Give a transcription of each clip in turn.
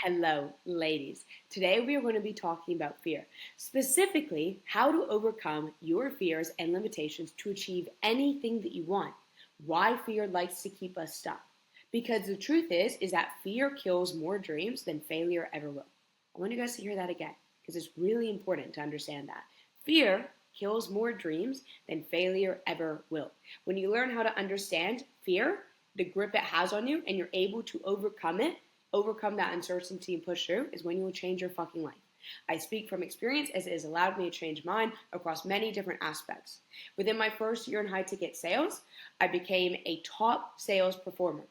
Hello, ladies. Today we are going to be talking about fear, specifically how to overcome your fears and limitations to achieve anything that you want. Why fear likes to keep us stuck. Because the truth is that fear kills more dreams than failure ever will. I want you guys to hear that again because it's really important to understand that. Fear kills more dreams than failure ever will. When you learn how to understand fear, the grip it has on you, and you're able to overcome that uncertainty and push through is when you will change your fucking life. I speak from experience as it has allowed me to change mine across many different aspects. Within my first year in high ticket sales, I became a top sales performer,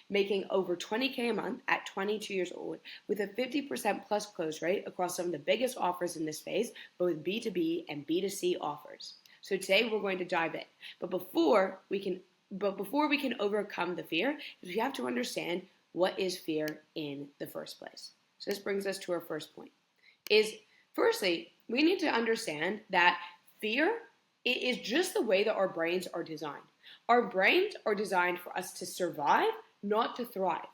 making over 20K a month at 22 years old with a 50% plus close rate across some of the biggest offers in this space, both B2B and B2C offers. So today we're going to dive in. But before we can overcome the fear, we have to understand what is fear in the first place. So this brings us to our first point. Firstly, we need to understand that fear is just the way that our brains are designed. Our brains are designed for us to survive, not to thrive.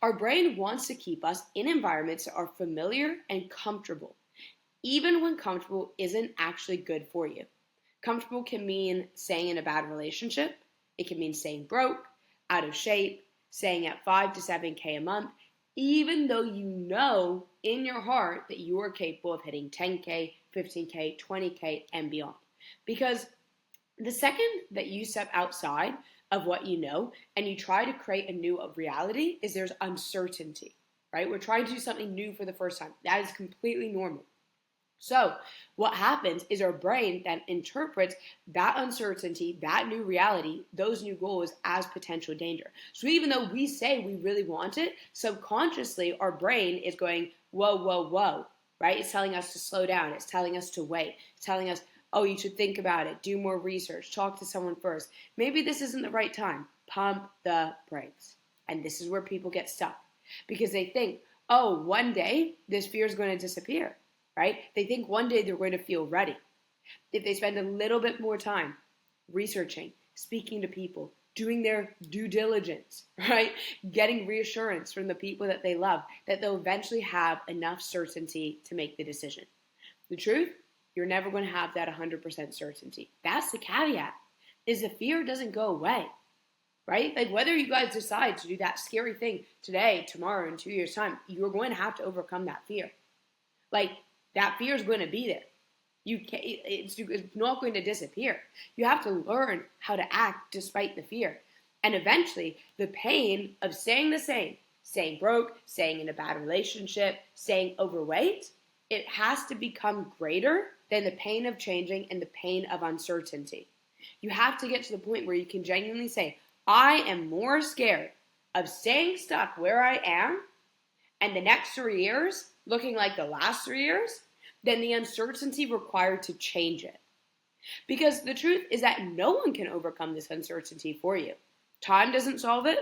Our brain wants to keep us in environments that are familiar and comfortable, even when comfortable isn't actually good for you. Comfortable can mean staying in a bad relationship. It can mean staying broke, out of shape, staying at 5 to 7K a month, even though you know in your heart that you are capable of hitting 10K, 15K, 20K, and beyond. Because the second that you step outside of what you know and you try to create a new reality is there's uncertainty, right? We're trying to do something new for the first time. That is completely normal. So what happens is our brain then interprets that uncertainty, that new reality, those new goals as potential danger. So even though we say we really want it, subconsciously our brain is going, whoa, whoa, whoa, right? It's telling us to slow down. It's telling us to wait. It's telling us, oh, you should think about it, do more research, talk to someone first. Maybe this isn't the right time. Pump the brakes. And this is where people get stuck because they think, oh, one day this fear is going to disappear. Right? They think one day they're going to feel ready. If they spend a little bit more time researching, speaking to people, doing their due diligence, right? Getting reassurance from the people that they love, that they'll eventually have enough certainty to make the decision. The truth, you're never going to have that 100% certainty. That's the caveat, is the fear doesn't go away, right? Like whether you guys decide to do that scary thing today, tomorrow, in 2 years' time, you're going to have to overcome that fear. Like, that fear is going to be there. It's not going to disappear. You have to learn how to act despite the fear. And eventually, the pain of staying the same, staying broke, staying in a bad relationship, staying overweight, it has to become greater than the pain of changing and the pain of uncertainty. You have to get to the point where you can genuinely say, I am more scared of staying stuck where I am and the next 3 years looking like the last 3 years than the uncertainty required to change it. Because the truth is that no one can overcome this uncertainty for you. Time doesn't solve it.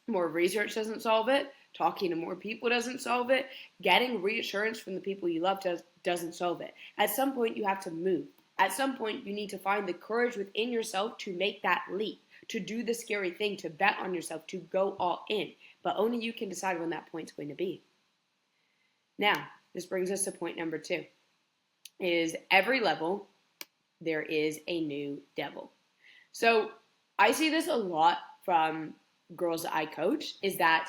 More research doesn't solve it. Talking to more people doesn't solve it. Getting reassurance from the people you love doesn't solve it. At some point, you have to move. At some point, you need to find the courage within yourself to make that leap, to do the scary thing, to bet on yourself, to go all in. But only you can decide when that point's going to be. Now, this brings us to point number 2, is every level there is a new devil. So I see this a lot from girls that I coach, is that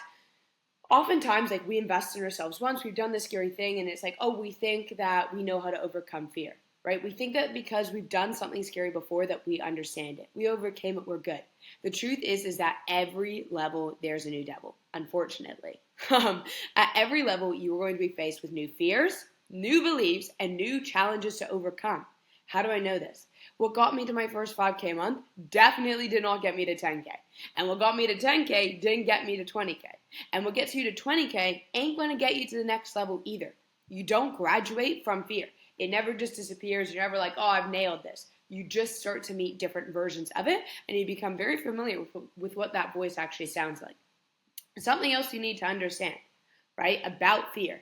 oftentimes like we invest in ourselves once, we've done this scary thing, and it's like, oh, we think that we know how to overcome fear, right? We think that because we've done something scary before that we understand it. We overcame it, we're good. The truth is that every level there's a new devil, unfortunately. At every level, you are going to be faced with new fears, new beliefs, and new challenges to overcome. How do I know this? What got me to my first 5K a month definitely did not get me to 10K. And what got me to 10K didn't get me to 20K. And what gets you to 20K ain't going to get you to the next level either. You don't graduate from fear. It never just disappears. You're never like, oh, I've nailed this. You just start to meet different versions of it, and you become very familiar with what that voice actually sounds like. Something else you need to understand, right, about fear,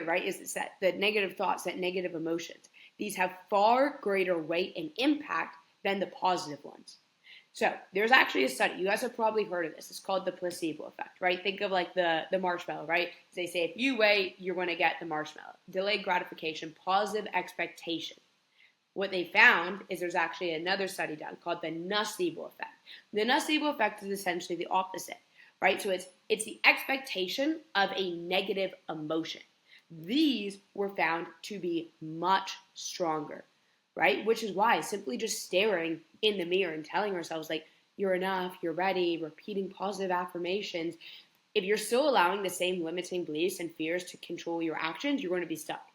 right, is that the negative thoughts, that negative emotions. These have far greater weight and impact than the positive ones. So there's actually a study. You guys have probably heard of this. It's called the placebo effect, right? Think of like the marshmallow, right? They say if you wait, you're going to get the marshmallow. Delayed gratification, positive expectation. What they found is there's actually another study done called the nocebo effect. The nocebo effect is essentially the opposite, right? So it's the expectation of a negative emotion. These were found to be much stronger, right? Which is why simply just staring in the mirror and telling ourselves like, you're enough, you're ready, repeating positive affirmations, if you're still allowing the same limiting beliefs and fears to control your actions, you're going to be stuck.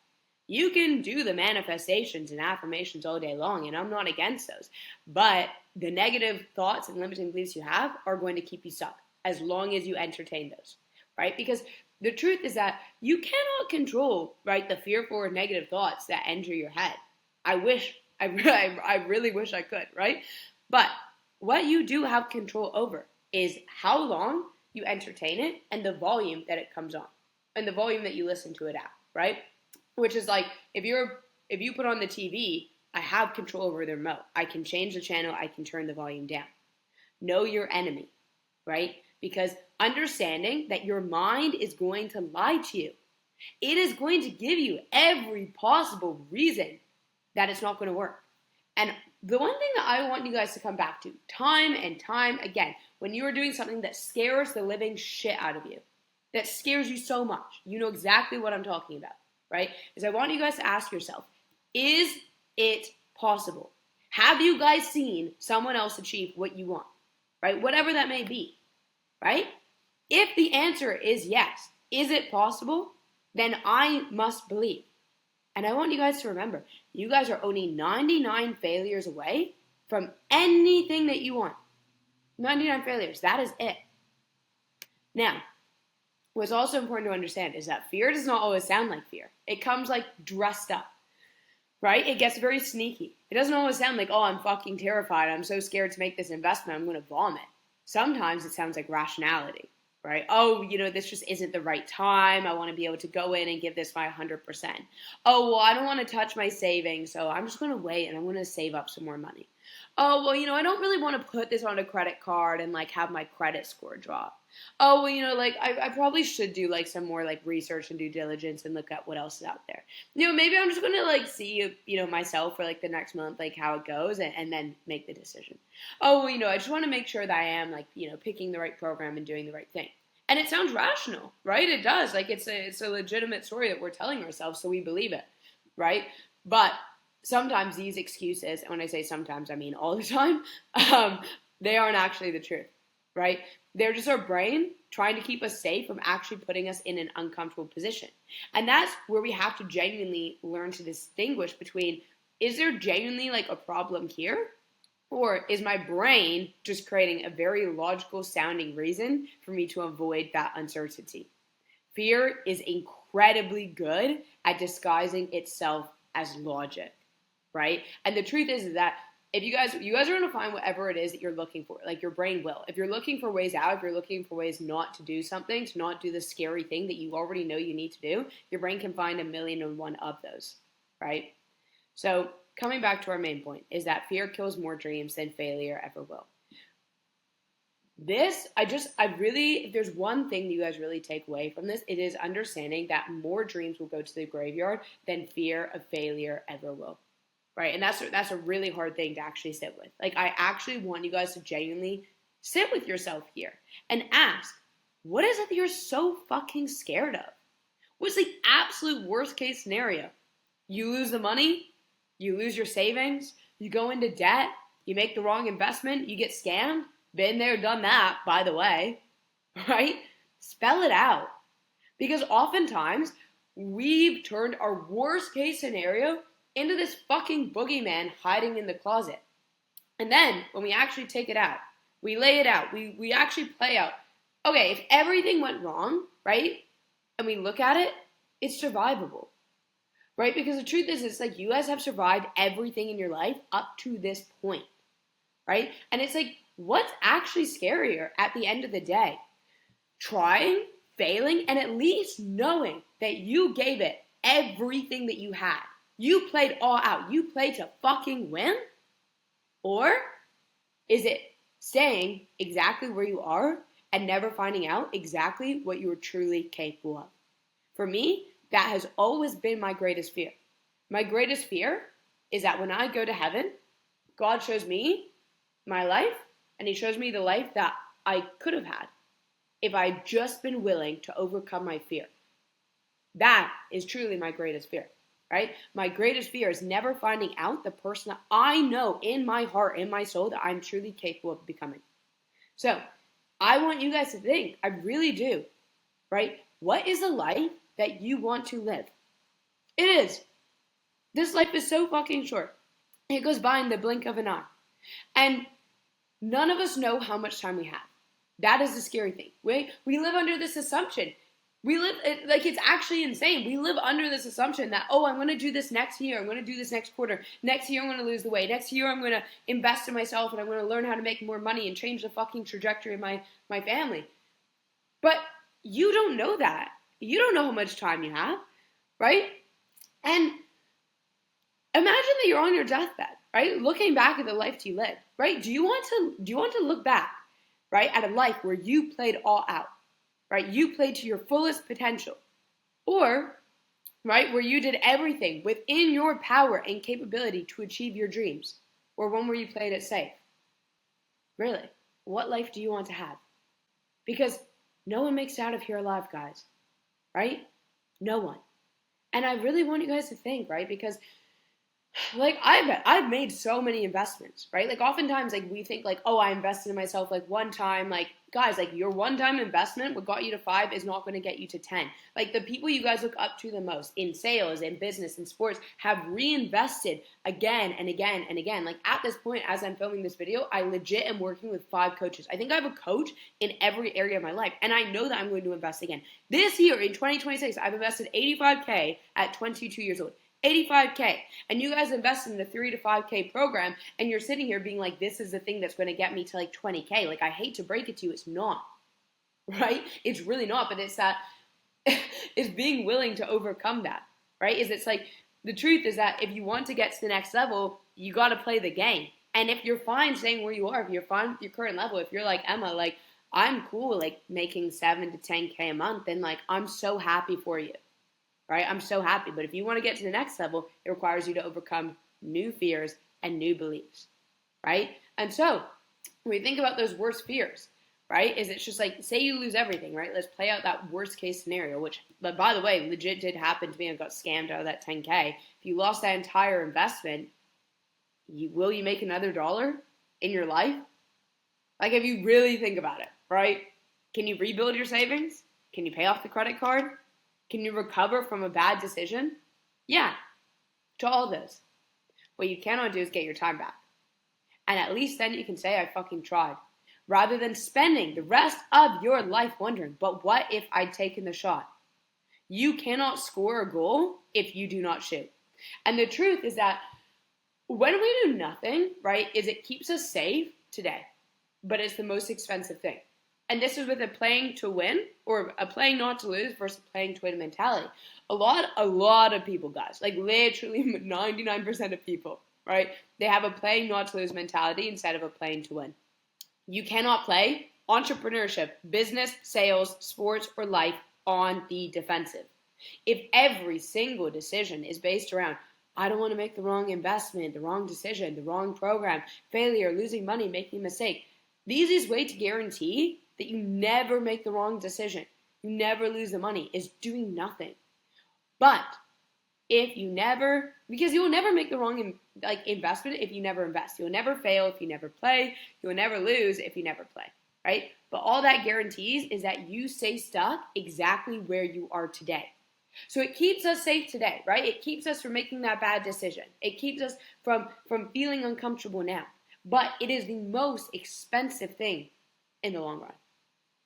You can do the manifestations and affirmations all day long, and I'm not against those. But the negative thoughts and limiting beliefs you have are going to keep you stuck as long as you entertain those, right? Because the truth is that you cannot control, right, the fearful or negative thoughts that enter your head. I really wish I could, right? But what you do have control over is how long you entertain it and the volume that it comes on and the volume that you listen to it at, right? Which is like, if you put on the TV, I have control over the remote. I can change the channel. I can turn the volume down. Know your enemy, right? Because understanding that your mind is going to lie to you. It is going to give you every possible reason that it's not going to work. And the one thing that I want you guys to come back to time and time again, when you are doing something that scares the living shit out of you, that scares you so much, you know exactly what I'm talking about, right? Is I want you guys to ask yourself, is it possible? Have you guys seen someone else achieve what you want, right? Whatever that may be, right? If the answer is yes, is it possible? Then I must believe. And I want you guys to remember, you guys are only 99 failures away from anything that you want. 99 failures, that is it. Now, what's also important to understand is that fear does not always sound like fear. It comes like dressed up, right? It gets very sneaky. It doesn't always sound like, oh, I'm fucking terrified. I'm so scared to make this investment. I'm going to vomit. Sometimes it sounds like rationality, right? Oh, this just isn't the right time. I want to be able to go in and give this my 100%. Oh, well, I don't want to touch my savings, so I'm just going to wait and I'm going to save up some more money. Oh, well, I don't really want to put this on a credit card and have my credit score drop. Oh, well, I probably should do some more research and due diligence and look at what else is out there. Maybe I'm just going to see, myself for the next month, how it goes and then make the decision. Oh, well, I just want to make sure that I am picking the right program and doing the right thing. And it sounds rational, right? It does. It's a legitimate story that we're telling ourselves, so we believe it, right? But sometimes these excuses, and when I say sometimes, I mean all the time, they aren't actually the truth, right? They're just our brain trying to keep us safe from actually putting us in an uncomfortable position. And that's where we have to genuinely learn to distinguish between, is there genuinely a problem here? Or is my brain just creating a very logical sounding reason for me to avoid that uncertainty? Fear is incredibly good at disguising itself as logic, right? And the truth is that if you guys are going to find whatever it is that you're looking for, your brain will. If you're looking for ways out, if you're looking for ways not to do something, to not do the scary thing that you already know you need to do, your brain can find 1,000,001 of those, right? So coming back to our main point is that fear kills more dreams than failure ever will. If there's one thing that you guys really take away from this, it is understanding that more dreams will go to the graveyard than fear of failure ever will. Right, and that's a really hard thing to actually sit with. I actually want you guys to genuinely sit with yourself here and ask, what is it that you're so fucking scared of? What's the absolute worst case scenario? You lose the money, you lose your savings, you go into debt, you make the wrong investment, you get scammed. Been there, done that, by the way, right? Spell it out. Because oftentimes, we've turned our worst case scenario into this fucking boogeyman hiding in the closet. And then, when we actually take it out, we lay it out, we actually play out, okay, if everything went wrong, right, and we look at it, it's survivable, right? Because the truth is, it's you guys have survived everything in your life up to this point, right? And it's what's actually scarier at the end of the day? Trying, failing, and at least knowing that you gave it everything that you had. You played all out. You played to fucking win? Or is it staying exactly where you are and never finding out exactly what you are truly capable of. For me, that has always been my greatest fear. My greatest fear is that when I go to heaven, God shows me my life and he shows me the life that I could have had if I'd just been willing to overcome my fear. That is truly my greatest fear, right? My greatest fear is never finding out the person that I know in my heart, in my soul, that I'm truly capable of becoming. So I want you guys to think, I really do, right? What is a life that you want to live? It is. This life is so fucking short. It goes by in the blink of an eye. And none of us know how much time we have. That is the scary thing. We live under this assumption. We live, like, it's actually insane. We live under this assumption that, oh, I'm going to do this next year. I'm going to do this next quarter. Next year, I'm going to lose the weight. Next year, I'm going to invest in myself and I'm going to learn how to make more money and change the fucking trajectory of my family. But you don't know that. You don't know how much time you have, right? And imagine that you're on your deathbed, right? Looking back at the life you lived, right? Do you want to look back, right, at a life where you played all out, right? You played to your fullest potential, or, right, where you did everything within your power and capability to achieve your dreams, or one where you played it safe? Really, what life do you want to have? Because no one makes it out of here alive, guys, right? No one. And I really want you guys to think, right? Because like I've made so many investments, right? Like oftentimes like we think like, oh, I invested in myself like one time. Like guys, like your one-time investment, what got you to 5 is not going to get you to 10. Like the people you guys look up to the most in sales, in business, in sports have reinvested again and again and again. Like at this point, as I'm filming this video, I legit am working with 5 coaches. I think I have a coach in every area of my life. And I know that I'm going to invest again. This year in 2026, I've invested $85K at 22 years old. $85K. And you guys invested in a 3 to 5K program and you're sitting here being like, this is the thing that's going to get me to like 20K. Like, I hate to break it to you, it's not, right? It's really not, but it's that, it's being willing to overcome that, right? It's like, the truth is that if you want to get to the next level, you got to play the game. And if you're fine staying where you are, if you're fine with your current level, if you're like Emma, like, I'm cool, like making 7 to 10K a month, then like, I'm so happy for you. Right? I'm so happy. But if you want to get to the next level, it requires you to overcome new fears and new beliefs, right? And so when we think about those worst fears, right, is it's just like, say you lose everything, right? Let's play out that worst case scenario, which, but by the way, legit did happen to me. I got scammed out of that 10K. If you lost that entire investment, will you make another dollar in your life? Like, if you really think about it, right? Can you rebuild your savings? Can you pay off the credit card? Can you recover from a bad decision? Yeah, to all this. What you cannot do is get your time back. And at least then you can say, I fucking tried. Rather than spending the rest of your life wondering, but what if I'd taken the shot? You cannot score a goal if you do not shoot. And the truth is that when we do nothing, right, is it keeps us safe today, but it's the most expensive thing. And this is with a playing to win or a playing not to lose versus playing to win mentality. A lot of people, guys, like literally 99% of people, right? They have a playing not to lose mentality instead of a playing to win. You cannot play entrepreneurship, business, sales, sports, or life on the defensive. If every single decision is based around, I don't want to make the wrong investment, the wrong decision, the wrong program, failure, losing money, making a mistake, the easiest way to guarantee that you never make the wrong decision, you never lose the money, is doing nothing. But if you never, because you will never make the wrong investment if you never invest. You'll never fail if you never play. You'll never lose if you never play, right? But all that guarantees is that you stay stuck exactly where you are today. So it keeps us safe today, right? It keeps us from making that bad decision. It keeps us from feeling uncomfortable now. But it is the most expensive thing in the long run.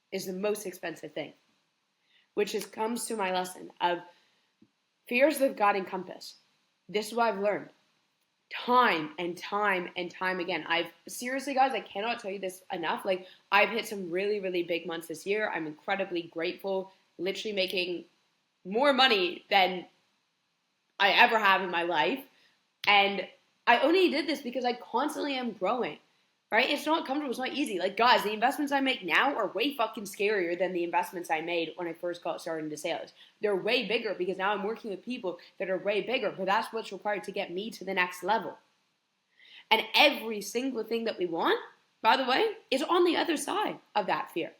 It's the most expensive thing. Which comes to my lesson of fears that God encompass. This is what I've learned. Time and time and time again. Seriously, guys, I cannot tell you this enough. Like, I've hit some really, really big months this year. I'm incredibly grateful. Literally making more money than I ever have in my life. And I only did this because I constantly am growing. right? It's not comfortable. It's not easy. Like, guys, the investments I make now are way fucking scarier than the investments I made when I first got started into sales. They're way bigger because now I'm working with people that are way bigger, but that's what's required to get me to the next level. And every single thing that we want, by the way, is on the other side of that fear.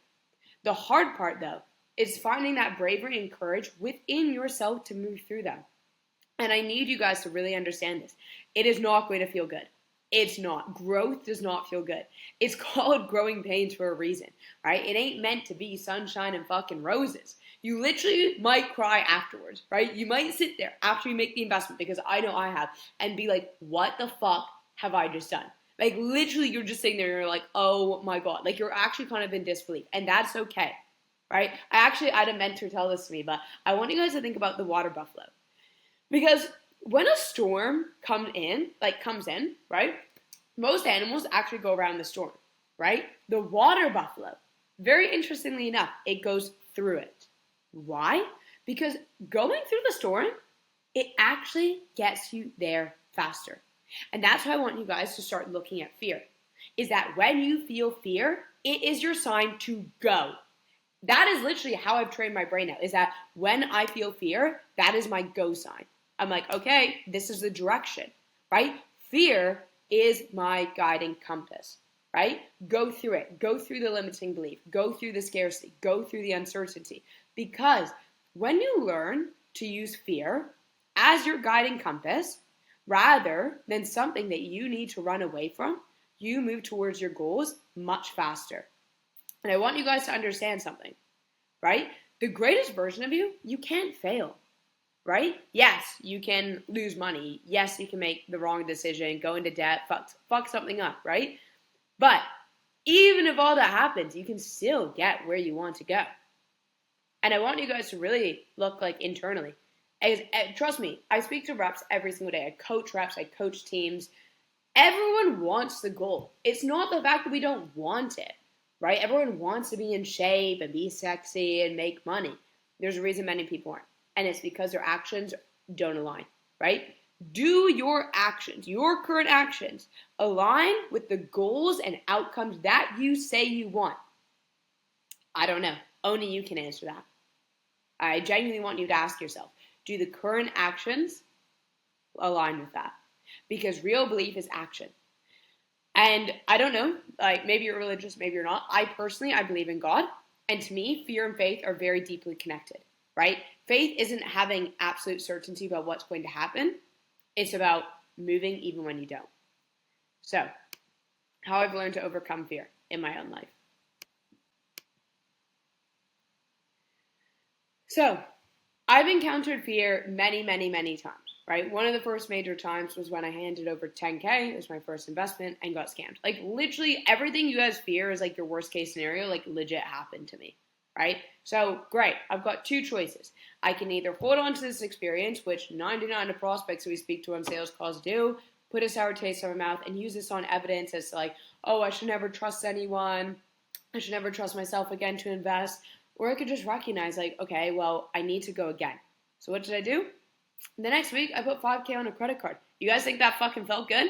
The hard part, though, is finding that bravery and courage within yourself to move through them. And I need you guys to really understand this. It is not going to feel good. It's not. Growth does not feel good. It's called growing pains for a reason, right? It ain't meant to be sunshine and fucking roses. You literally might cry afterwards, right? You might sit there after you make the investment, because I know I have, and be like, what the fuck have I just done? Like, literally, you're just sitting there and you're like, oh my God. Like, you're actually kind of in disbelief, and that's okay, right? I had a mentor tell this to me, but I want you guys to think about the water buffalo. Because when a storm comes in, right? Most animals actually go around the storm, right? The water buffalo, very interestingly enough, it goes through it. Why? Because going through the storm, it actually gets you there faster. And that's why I want you guys to start looking at fear. Is that when you feel fear, it is your sign to go. That is literally how I've trained my brain now, is that when I feel fear, that is my go sign. I'm like, okay, this is the direction, right? Fear is my guiding compass, right? Go through it. Go through the limiting belief. Go through the scarcity. Go through the uncertainty. Because when you learn to use fear as your guiding compass, rather than something that you need to run away from, you move towards your goals much faster. And I want you guys to understand something, right? The greatest version of you, you can't fail. Right? Yes, you can lose money. Yes, you can make the wrong decision, go into debt, fuck something up, right? But even if all that happens, you can still get where you want to go. And I want you guys to really look like internally. Trust me, I speak to reps every single day. I coach reps, I coach teams. Everyone wants the goal. It's not the fact that we don't want it, right? Everyone wants to be in shape and be sexy and make money. There's a reason many people aren't. And it's because their actions don't align, right? Do your actions, your current actions, align with the goals and outcomes that you say you want? I don't know. Only you can answer that. I genuinely want you to ask yourself, do the current actions align with that? Because real belief is action. And I don't know, like, maybe you're religious, maybe you're not. I believe in God. And to me, fear and faith are very deeply connected, right? Faith isn't having absolute certainty about what's going to happen. It's about moving even when you don't. So, how I've learned to overcome fear in my own life. So, I've encountered fear many, many, many times, right? One of the first major times was when I handed over $10K. It was my first investment and got scammed. Like, literally everything you guys fear is like your worst case scenario, like legit happened to me, right? So, great. I've got two choices. I can either hold on to this experience, which 99 of prospects we speak to on sales calls do, put a sour taste in my mouth, and use this on evidence as to like, oh, I should never trust anyone. I should never trust myself again to invest. Or I could just recognize like, okay, well, I need to go again. So what did I do? The next week, I put $5K on a credit card. You guys think that fucking felt good?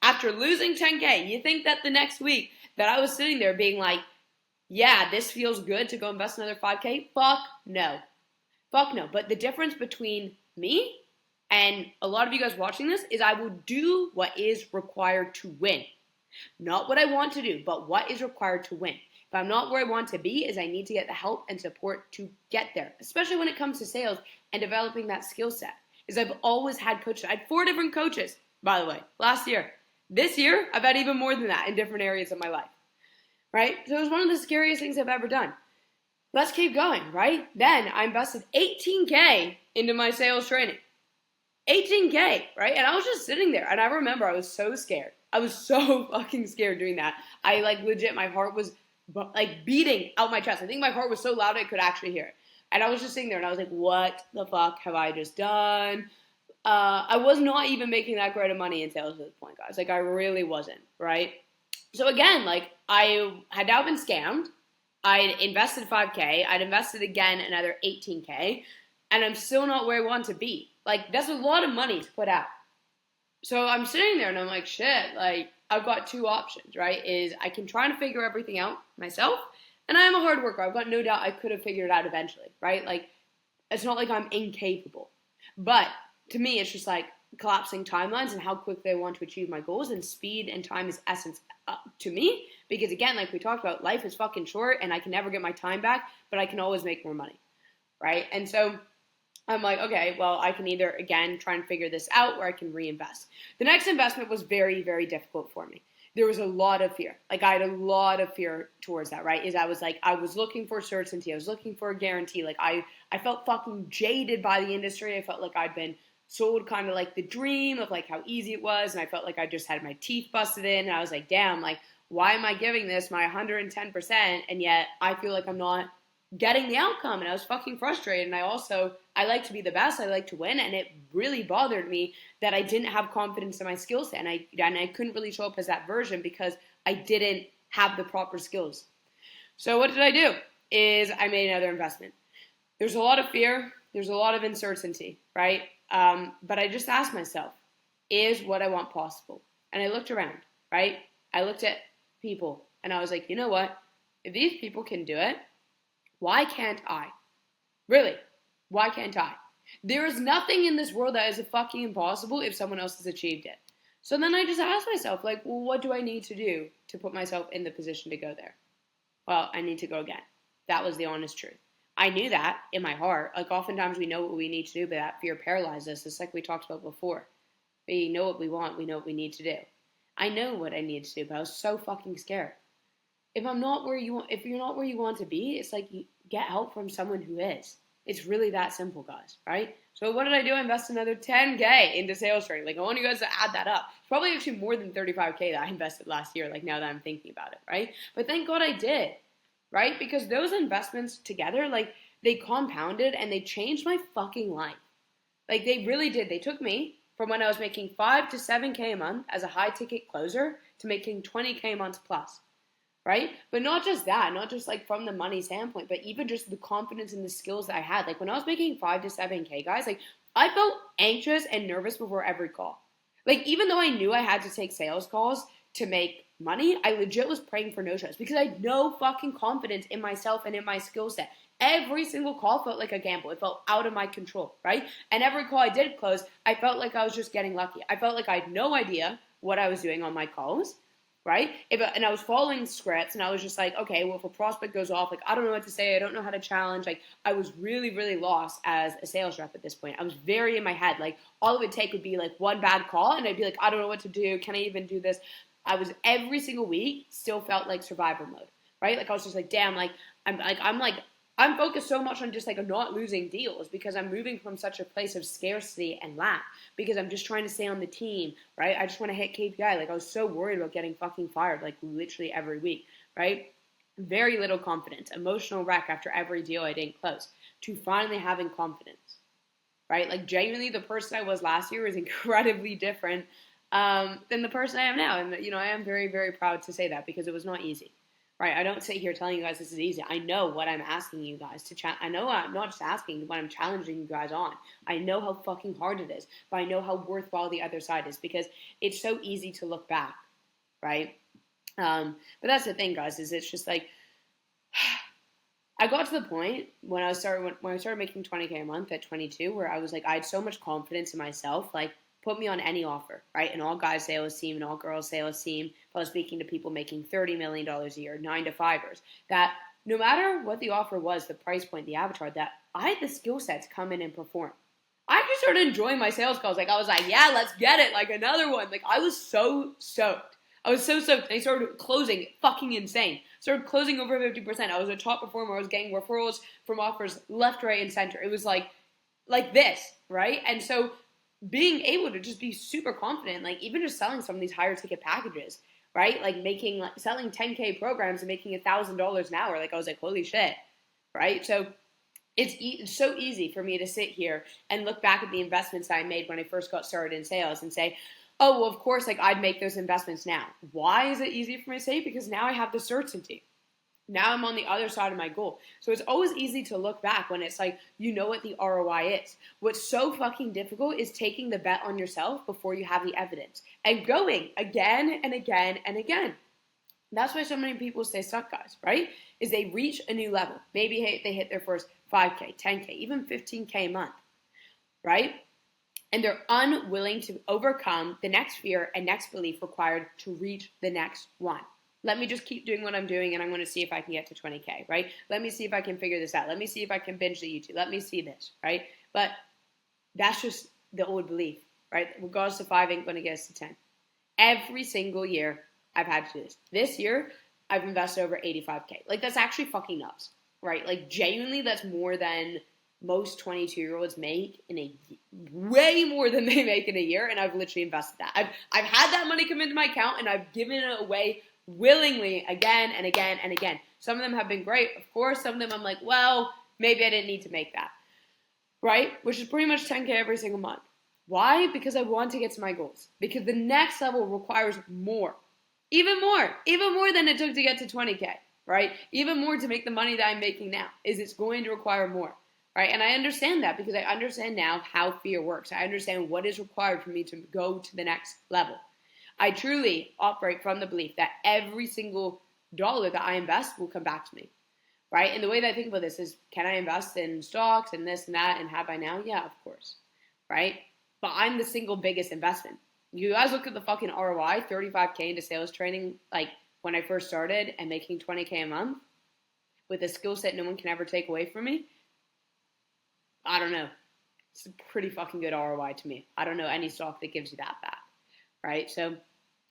After losing $10K, you think that the next week that I was sitting there being like, yeah, this feels good to go invest another $5K? Fuck no. Fuck no. But the difference between me and a lot of you guys watching this is I will do what is required to win. Not what I want to do, but what is required to win. If I'm not where I want to be, is I need to get the help and support to get there, especially when it comes to sales and developing that skill set. Is I've always had coaches. I had 4 different coaches, by the way, last year. This year, I've had even more than that in different areas of my life, right? So it was one of the scariest things I've ever done. Let's keep going, right? Then I invested $18K into my sales training. $18K, right? And I was just sitting there. And I remember I was so scared. I was so fucking scared doing that. I like legit, my heart was like beating out my chest. I think my heart was so loud I could actually hear it. And I was just sitting there and I was like, what the fuck have I just done? I was not even making that great of money in sales at this point, guys. Like I really wasn't, right? So again, like I had now been scammed. I'd invested $5K. I'd invested again another $18K. And I'm still not where I want to be. Like that's a lot of money to put out. So I'm sitting there and I'm like, shit, like I've got two options, right? Is I can try to figure everything out myself, and I am a hard worker. I've got no doubt I could have figured it out eventually, right? Like, it's not like I'm incapable. But to me, it's just like collapsing timelines and how quickly I want to achieve my goals, and speed and time is essence to me. Because again, like we talked about, life is fucking short and I can never get my time back, but I can always make more money, right? And so I'm like, okay, well, I can either, again, try and figure this out, or I can reinvest. The next investment was very, very difficult for me. There was a lot of fear. Like, I had a lot of fear towards that, right? I was looking for certainty. I was looking for a guarantee. Like, I felt fucking jaded by the industry. I felt like I'd been sold kind of like the dream of like how easy it was. And I felt like I just had my teeth busted in. And I was like, damn, like, why am I giving this my 110%? And yet I feel like I'm not getting the outcome, and I was fucking frustrated. And I like to be the best, I like to win, and it really bothered me that I didn't have confidence in my skill set, and I couldn't really show up as that version because I didn't have the proper skills. So what did I do? Is I made another investment. There's a lot of fear, there's a lot of uncertainty, right? But I just asked myself, is what I want possible? And I looked around, right? I looked at people, and I was like, you know what? If these people can do it, why can't I? Really, why can't I? There is nothing in this world that is fucking impossible if someone else has achieved it. So then I just asked myself, like, well, what do I need to do to put myself in the position to go there? Well, I need to go again. That was the honest truth. I knew that in my heart. Like, oftentimes we know what we need to do, but that fear paralyzes us. It's like we talked about before. We know what we want. We know what we need to do. I know what I need to do, but I was so fucking scared. If you're not where you want to be, it's like you get help from someone who is. It's really that simple, guys, right? So what did I do? I invested another $10K into sales training. Like, I want you guys to add that up. It's probably actually more than $35K that I invested last year, like, now that I'm thinking about it, right? But thank God I did, right? Because those investments together, like, they compounded and they changed my fucking life. Like, they really did. They took me from when I was making 5 to 7K a month as a high-ticket closer to making 20K a month plus. Right? But not just that, not just like from the money standpoint, but even just the confidence and the skills that I had. Like, when I was making 5 to 7K, guys, like, I felt anxious and nervous before every call. Like, even though I knew I had to take sales calls to make money, I legit was praying for no-shows because I had no fucking confidence in myself and in my skill set. Every single call felt like a gamble. It felt out of my control, right? And every call I did close, I felt like I was just getting lucky. I felt like I had no idea what I was doing on my calls. Right? And I was following scripts, and I was just like, okay, well, if a prospect goes off, like, I don't know what to say. I don't know how to challenge. Like, I was really, really lost as a sales rep at this point. I was very in my head. Like, all it would take would be like one bad call, and I'd be like, I don't know what to do. Can I even do this? I was every single week still felt like survivor mode, right? Like, I was just like, damn, I'm focused so much on just like not losing deals because I'm moving from such a place of scarcity and lack because I'm just trying to stay on the team, right? I just want to hit KPI. Like, I was so worried about getting fucking fired, like, literally every week, right? Very little confidence, emotional wreck after every deal I didn't close, to finally having confidence, right? Like, genuinely, the person I was last year was incredibly different than the person I am now. And, you know, I am very, very proud to say that because it was not easy. Right, I don't sit here telling you guys this is easy. I know what I'm asking you guys to I know I'm not just asking what I'm challenging you guys on. I know how fucking hard it is, but I know how worthwhile the other side is because it's so easy to look back, right? But that's the thing, guys, is it's just like I got to the point when I started making 20K a month at 22, where I was like, I had so much confidence in myself, like, put me on any offer, right? An all-guys sales team, an all-girls sales team. If I was speaking to people making $30 million a year, 9-to-5ers, that no matter what the offer was, the price point, the avatar, that I had the skill set to come in and perform. I just started enjoying my sales calls. Like, I was like, yeah, let's get it. Like, another one. Like, I was so stoked. I was so stoked. I started closing fucking insane. Started closing over 50%. I was a top performer. I was getting referrals from offers left, right, and center. It was like this, right? And so being able to just be super confident, like, even just selling some of these higher ticket packages, right? Like, selling 10K programs and making $1,000 an hour. Like, I was like, holy shit, right? So it's so easy for me to sit here and look back at the investments that I made when I first got started in sales and say, oh, well, of course, like, I'd make those investments now. Why is it easy for me to say? Because now I have the certainty, Now I'm on the other side of my goal. So it's always easy to look back when it's like, you know what the ROI is. What's so fucking difficult is taking the bet on yourself before you have the evidence and going again and again and again. That's why so many people stay stuck, guys, right? Is they reach a new level. Maybe they hit their first 5K, 10K, even 15K a month, right? And they're unwilling to overcome the next fear and next belief required to reach the next one. Let me just keep doing what I'm doing and I'm going to see if I can get to 20K, right? Let me see if I can figure this out. Let me see if I can binge the YouTube. Let me see this, right? But that's just the old belief, right? Regardless of 5 ain't going to get us to 10. Every single year I've had to do this. This year I've invested over 85K. Like that's actually fucking nuts, right? Like genuinely that's more than most 22-year-olds make in a way more than they make in a year, and I've literally invested that. I've had that money come into my account and I've given it away willingly again and again and again. Some of them have been great, of course. Some of them I'm like, well, maybe I didn't need to make that, right? Which is pretty much 10K every single month. Why? Because I want to get to my goals. Because the next level requires more. Even more than it took to get to 20K, right? Even more to make the money that I'm making now is it's going to require more, right? And I understand that because I understand now how fear works. I understand what is required for me to go to the next level. I truly operate from the belief that every single dollar that I invest will come back to me, right? And the way that I think about this is, can I invest in stocks and this and that, and have I now? Yeah, of course, right? But I'm the single biggest investment. You guys look at the fucking ROI, 35K into sales training, like when I first started and making 20K a month with a skill set no one can ever take away from me. I don't know. It's a pretty fucking good ROI to me. I don't know any stock that gives you that back, right? So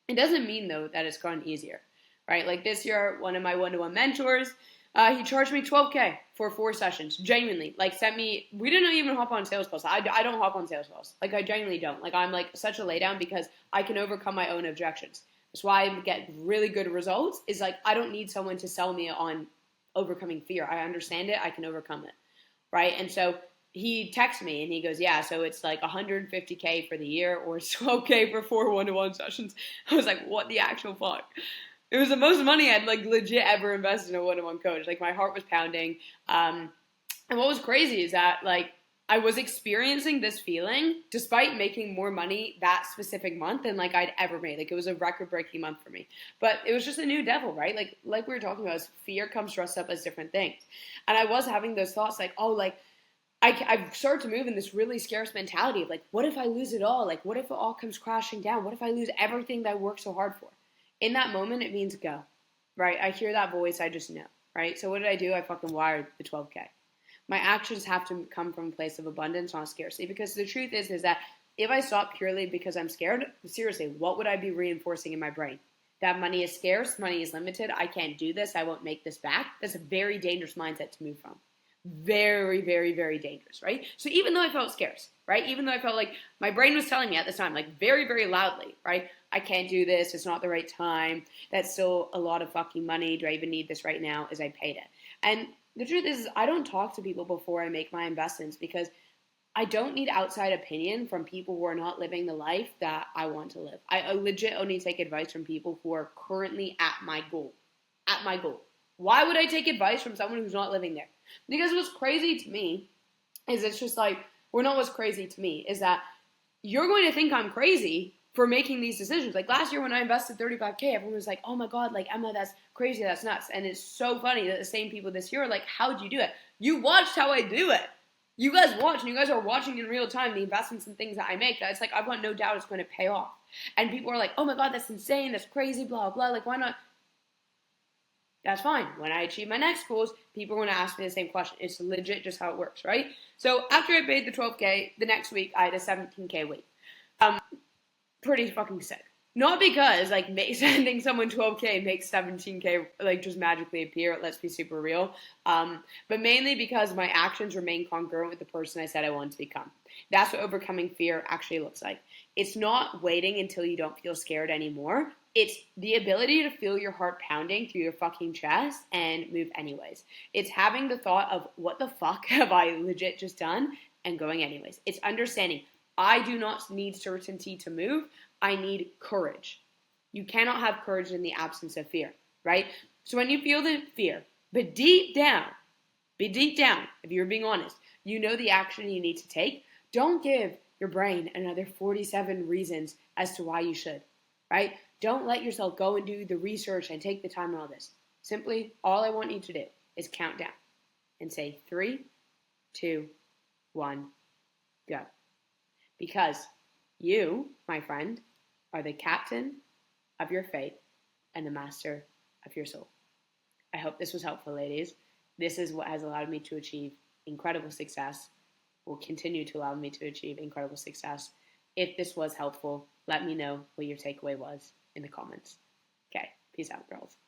it doesn't mean, though, that it's gone easier, right? Like this year, one of my one-to-one mentors, he charged me $12K for 4 sessions, genuinely. Like sent me, we didn't even hop on sales calls. I don't hop on sales calls. Like I genuinely don't. Like I'm like such a laydown because I can overcome my own objections. That's why I get really good results is like I don't need someone to sell me on overcoming fear. I understand it. I can overcome it, right? And so he texts me and he goes, yeah, so it's like 150K for the year or 12K for 4 one-to-one sessions. I was like, what the actual fuck? It was the most money I'd like legit ever invested in a one-to-one coach. Like my heart was pounding. And what was crazy is that like I was experiencing this feeling despite making more money that specific month than like I'd ever made. Like it was a record-breaking month for me. But it was just a new devil, right? Like we were talking about, fear comes dressed up as different things. And I was having those thoughts like, oh, like I've started to move in this really scarce mentality of like, what if I lose it all? Like, what if it all comes crashing down? What if I lose everything that I worked so hard for? In that moment, it means go, right? I hear that voice, I just know, right? So what did I do? I fucking wired the 12K. My actions have to come from a place of abundance, not scarcity, because the truth is that if I stop purely because I'm scared, seriously, what would I be reinforcing in my brain? That money is scarce, money is limited, I can't do this, I won't make this back. That's a very dangerous mindset to move from. Very, very, very dangerous, right? So even though I felt scarce, right? Even though I felt like my brain was telling me at this time, like very, very loudly, right? I can't do this. It's not the right time. That's still a lot of fucking money. Do I even need this right now? As I paid it. And the truth is I don't talk to people before I make my investments because I don't need outside opinion from people who are not living the life that I want to live. I legit only take advice from people who are currently at my goal. At my goal. Why would I take advice from someone who's not living there? Because what's crazy to me is it's just like, well, not what's crazy to me is that you're going to think I'm crazy for making these decisions. Like last year when I invested 35K, everyone was like, oh my God, like Emma, that's crazy, that's nuts. And it's so funny that the same people this year are like, how'd you do it? You watched how I do it. You guys watch, and you guys are watching in real time the investments and things that I make. That it's like, I've got no doubt it's going to pay off. And people are like, oh my God, that's insane, that's crazy, blah, blah. Like, why not? That's fine. When I achieve my next goals, people are going to ask me the same question. It's legit just how it works, right? So after I paid the 12K, the next week I had a 17K week. Pretty fucking sick. Not because like sending someone 12K makes 17K like just magically appear. Let's be super real. But mainly because my actions remain congruent with the person I said I wanted to become. That's what overcoming fear actually looks like. It's not waiting until you don't feel scared anymore. It's the ability to feel your heart pounding through your fucking chest and move anyways. It's having the thought of what the fuck have I legit just done and going anyways. It's understanding I do not need certainty to move. I need courage. You cannot have courage in the absence of fear, right? So when you feel the fear, but deep down, if you're being honest, you know the action you need to take, don't give your brain another 47 reasons as to why you should, right? Don't let yourself go and do the research and take the time and all this. Simply, all I want you to do is count down and say 3, 2, 1, go. Because you, my friend, are the captain of your fate and the master of your soul. I hope this was helpful, ladies. This is what has allowed me to achieve incredible success, will continue to allow me to achieve incredible success. If this was helpful, let me know what your takeaway was in the comments. Okay, peace out, girls.